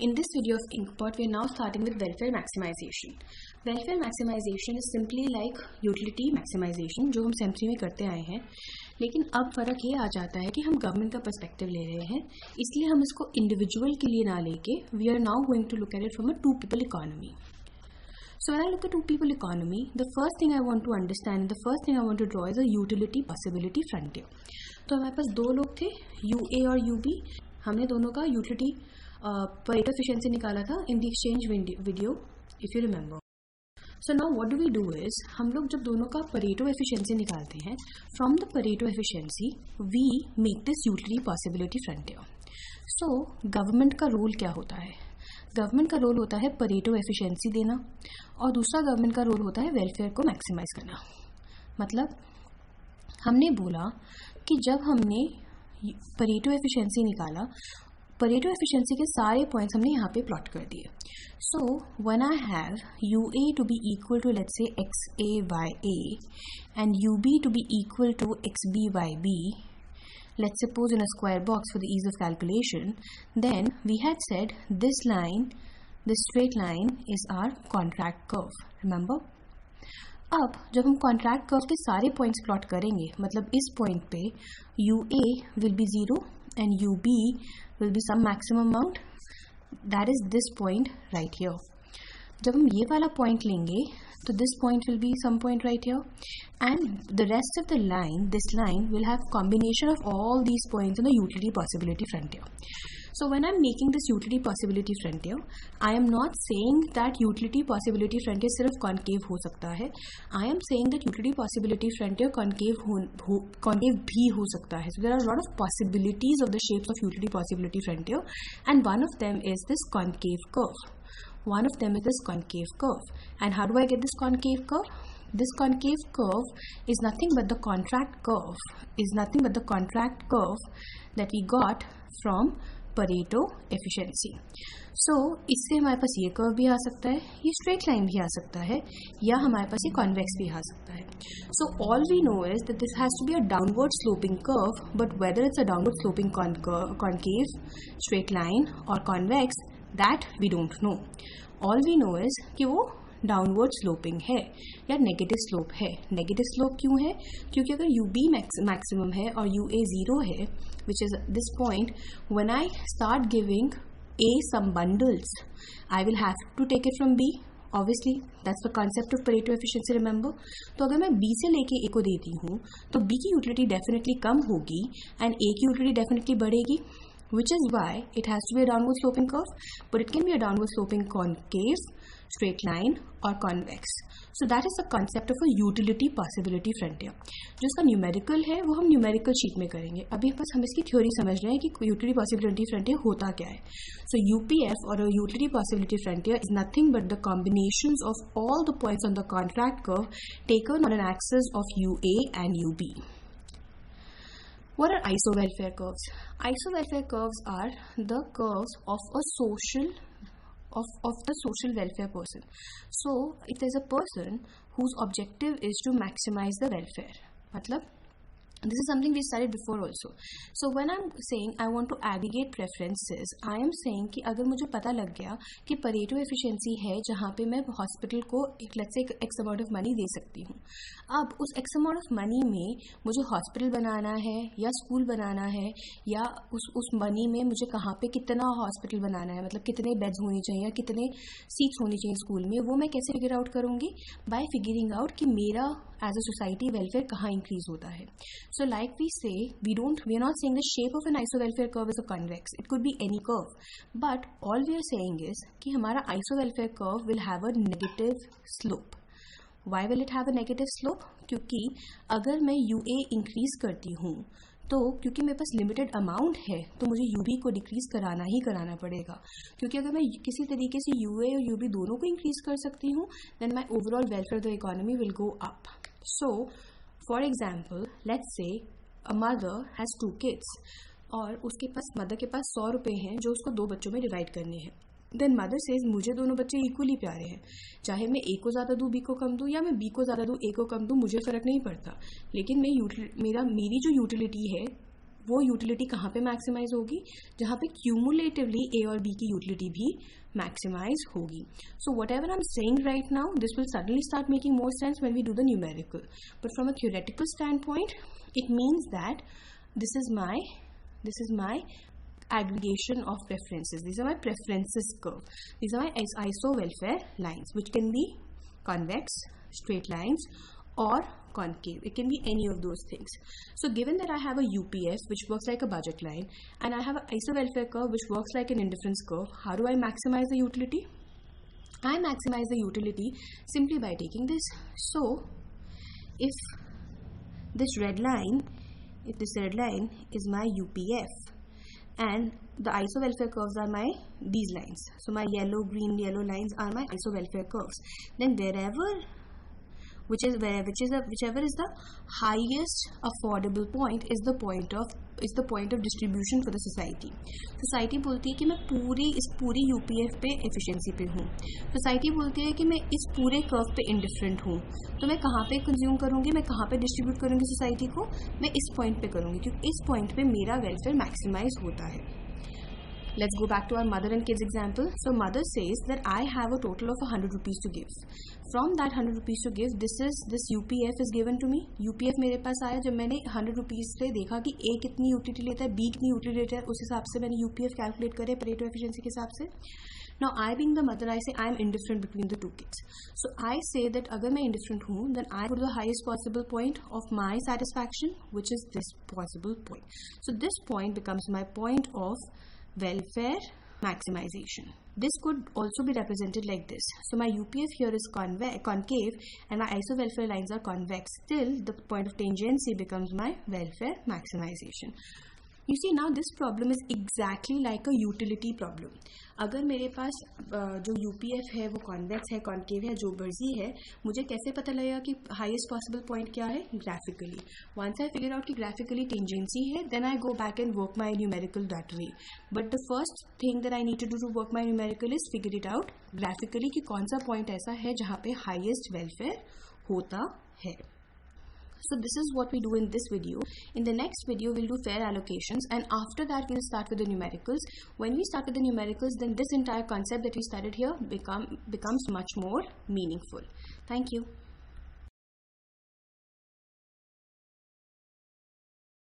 In this video of Inkpot, we are now starting with welfare maximization. Welfare maximization is simply like utility maximization जो हम SEM3 में करते आए हैं, लेकिन अब फ़र्क ये आ जाता है कि हम गवर्नमेंट का पर्सपेक्टिव ले रहे हैं, इसलिए हम इसको इंडिविजुअल के लिए ना लेके we are now going to look at it from a two people economy. So when I look at two people economy, the first thing I want to understand, the first thing I want to draw is a utility possibility frontier. तो हमारे पास दो लोग थे, UA और UB. हमने दोनों का utility Pareto efficiency निकाला था in the exchange video, if you remember. So now what do we do is, हम लोग जब दोनों का परेटो एफिशिएंसी निकालते हैं, from the Pareto efficiency we make this utility possibility frontier. So government का रोल क्या होता है? गवर्नमेंट का रोल होता है परेटो एफिशिएंसी देना, और दूसरा गवर्नमेंट का रोल होता है वेलफेयर को मैक्सिमाइज करना. मतलब हमने बोला कि जब हमने परेटो एफिशिएंसी निकाला, परेटो एफिशिएंसी के सारे पॉइंट्स हमने यहाँ पे प्लॉट कर दिए. So when I have UA to be equal to let's say XA/YA and UB to be equal to XB/YB, let's suppose in a square box for the ease of calculation, then we had said this line, this straight line is our contract curve. Remember? अब जब हम contract curve के सारे points plot करेंगे, मतलब इस point पे UA will be 0 and UB will be some maximum amount, that is this point right here. जब हम ये वाला पॉइंट लेंगे तो this point will be some point right here and the rest of the line, this line will have combination of all these points in the utility possibility frontier. So when I'm making this utility possibility frontier, I am not saying that utility possibility frontier सिर्फ concave हो सकता है. I am saying that utility possibility frontier concave भी हो सकता है. So there are a lot of possibilities of the shapes of utility possibility frontier, and one of them is this concave curve. One of them is this concave curve. And how do I get this concave curve? This concave curve is nothing but the contract curve that we got from Pareto efficiency. So इससे हमारे पास ये curve भी आ सकता है, ये straight line भी आ सकता है, या हमारे पास ये कॉन्वेक्स भी आ सकता है. So all we know is that this has to be a downward sloping curve, but whether it's a downward sloping concave, straight line और convex, that we don't know. All we know is कि वो downward sloping है या negative slope है. Negative slope क्यों है? क्योंकि अगर UB मैक्सिमम है और UA 0 है, which is this point, when I start giving A some bundles, I will have to take it from B. Obviously, that's the concept of Pareto efficiency, remember? तो अगर मैं B से लेके A को देती हूँ तो B की यूटिलिटी डेफिनेटली कम होगी एंड A की यूटिलिटी डेफिनेटली बढ़ेगी, which is why it has to be a downward sloping curve, but it can be a downward sloping concave, straight line or convex. So that is the concept of a utility possibility frontier. जो इसका numerical है वो हम numerical sheet में करेंगे. अभी बस हम इसकी थ्योरी समझ रहे हैं कि यूटिलिटी पॉसिबिलिटी फ्रंटियर होता क्या है. So UPF or a utility possibility frontier is nothing but the combinations of all the points on the contract curve taken on an axis of UA and UB. What are iso-welfare curves? Iso-welfare curves are the curves of a social of the social welfare person. So if there's a person whose objective is to maximize the welfare, मतलब this is something we studied before also. So when I'm saying I want to aggregate preferences, I am saying कि अगर मुझे पता लग गया कि Pareto efficiency है जहाँ पे मैं हॉस्पिटल को let's say x amount of money दे सकती हूँ. अब उस x amount of money में मुझे हॉस्पिटल बनाना है या स्कूल बनाना है, या उस मनी में मुझे कहाँ पे कितना हॉस्पिटल बनाना है, मतलब कितने बेड्स होनी चाहिए या कितने सीट्स होनी चाहिए स्कूल में, वो मैं कैसे फिगर आउट करूँगी? बाय फिगरिंग आउट कि मेरा एज अ सोसाइटी वेलफेयर कहाँ इंक्रीज होता है. So like we say, we are not saying the shape of an iso-welfare curve is a convex. It could be any curve. But all we are saying is कि हमारा iso-welfare curve will have a negative slope. Why will it have a negative slope? क्योंकि अगर मैं UA increase करती हूँ तो क्योंकि मेरे पास लिमिटेड अमाउंट है तो मुझे UB को डिक्रीज कराना ही कराना पड़ेगा. क्योंकि अगर मैं किसी तरीके से UA और UB दोनों को इंक्रीज कर सकती हूँ, then my overall welfare of the economy will go up. So for example, let's say a mother has 2 kids और उसके पास मदर के पास 100 रुपये हैं जो उसको 2 बच्चों में डिवाइड करने हैं. देन मदर सेज मुझे दोनों बच्चे इक्वली प्यारे हैं, चाहे मैं A को ज़्यादा दूँ B को कम दूँ या मैं B को ज़्यादा दूँ A को कम दूँ, मुझे फ़र्क नहीं पड़ता. लेकिन मेरी जो यूटिलिटी है वो यूटिलिटी कहाँ पे मैक्सिमाइज होगी, जहाँ पे क्यूमुलेटिवली ए और बी की यूटिलिटी भी मैक्सिमाइज होगी. So whatever I am saying right now, this will suddenly start making more sense when we do the numerical, but from a theoretical standpoint it means that this is my aggregation of preferences. These are my preferences curve. These are my iso-welfare lines, which can be convex, straight lines, or concave. It can be any of those things. So given that I have a UPF which works like a budget line, and I have an iso-welfare curve which works like an indifference curve, how do I maximize the utility? I maximize the utility simply by taking this. So if this red line is my UPF and the iso-welfare curves are my these lines, so my yellow, green, yellow lines are my iso-welfare curves, then whichever is the highest affordable point is the point of distribution for the society. Society बोलती है कि मैं इस पूरी UPF पे efficiency पे हूँ. Society बोलती है कि मैं इस पूरे कर्व पे इंडिफरेंट हूँ. तो मैं कहाँ पे कंज्यूम करूँगी, मैं कहाँ पे डिस्ट्रीब्यूट करूँगी सोसाइटी को, मैं इस पॉइंट पे करूँगी, क्योंकि इस पॉइंट पे मेरा वेलफेयर मैक्सिमाइज होता है. Let's go back to our mother and kids example. So mother says that I have a total of 100 rupees to give. From that 100 rupees to give, this UPF is given to me. UPF मेरे पास आया जब मैंने 100 rupees से देखा कि A कितनी utility लेता है, B कितनी यूटिलिटी लेता है, उस हिसाब से मैंने UPF कैलकुलेट करे परेटो एफिशिएंसी के हिसाब से. Now I being the mother, I say I am indifferent between the two kids. So I say that अगर मैं indifferent हूँ, then I put the highest possible point of my satisfaction, which is this possible point. So this point becomes my point of welfare maximization. This could also be represented like this. So my UPF here is concave and my iso-welfare lines are convex. Still, the point of tangency becomes my welfare maximization. You see, now this problem is exactly like a utility problem. अगर मेरे पास जो UPF है वो convex है, concave है, जो मर्जी है, मुझे कैसे पता लगेगा कि हाईएस्ट पॉसिबल पॉइंट क्या है? Graphically. Once I figure out कि ग्राफिकली टेंजेंसी है, then I go back and work my numerical that way. But the first thing that I need to do to work my numerical is figure it out graphically कि कौन सा point ऐसा है जहाँ पे highest welfare होता है. So this is what we do in this video. In the next video, we'll do fair allocations, and after that, we'll start with the numericals. When we start with the numericals, then this entire concept that we started here becomes much more meaningful. Thank you.